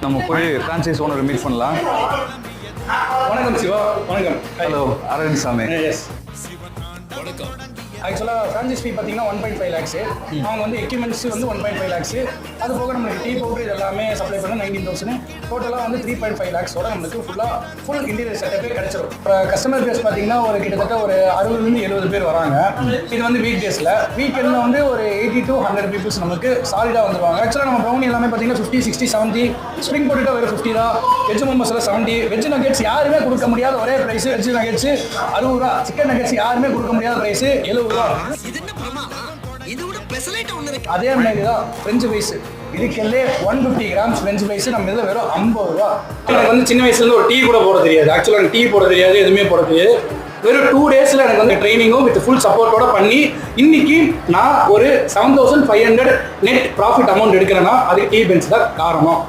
நம்ம போய் franchise owner meet பண்ணலாம். வணக்கம் சிவா. வணக்கம். ஹலோ அரவிந்த் சாமி. எஸ் ஆக்சுவலாக ஃப்ரான்ச்சைஸ் ஃபீ பார்த்தீங்கன்னா 1.5 lakhs. அவங்க வந்து எக்யூப்மெண்ட்ஸ் வந்து 1.5 lakhs. அது போக நம்மளுக்கு டீ பவுடர் இது எல்லாமே சப்ளை பண்ண 19,000. டோட்டலாக வந்து 3.5 lakhs நம்மளுக்கு ஃபுல் இன்டீரியர் செட்டப்பே கிடைச்சிடும். இப்போ கஸ்டமர் பேஸ் பார்த்தீங்கன்னா ஒரு கிட்டத்தட்ட ஒரு 60-70 பேர் வராங்க. இது வந்து வீக் டேஸில். வீக்கெண்டில் வந்து ஒரு 80 to 100 பீப்புள்ஸ் நமக்கு சாலிடாக வந்துருவாங்க. ஆக்சுவலாக நம்ம ப்ரௌனி எல்லாமே பார்த்தீங்கன்னா 50, 60, 70. ஸ்ப்ரிங் பொட்டேட்டோ வெறும் 50 தான். வெஜ் மோமோஸில் 70. வெஜ் நகெட்ஸ் யாருமே கொடுக்க முடியாத ஒரே ப்ரைஸ். வெஜ் நகெட்ஸ் 60 ரூபா. சிக்கன் நகெட்ஸ் யாருமே கொடுக்க முடியாத ப்ரைஸ் 70 ரூபா. அதே மாதிரி தான் ஃப்ரெஞ்சு ஃப்ரைஸ். இதுக்கெல்லே 150 grams ஃப்ரெஞ்சு ஃப்ரைஸ் நம்ம இதில் வெறும் 50 ரூபா. எனக்கு வந்து சின்ன வயசுலேருந்து ஒரு டீ கூட போட தெரியாது. ஆக்சுவலாக எனக்கு டீ போட தெரியாது, எதுவுமே போட தெரியாது. வெறும் 2 daysல எனக்கு வந்து ட்ரைனிங்கும் வித் ஃபுல் சப்போர்ட்டோட பண்ணி இன்னைக்கு நான் ஒரு 7,500 நெட் ப்ராஃபிட் அமௌண்ட் எடுக்கிறேன்னா அதுக்கு டீ பென்ஸ் தான் காரணம்.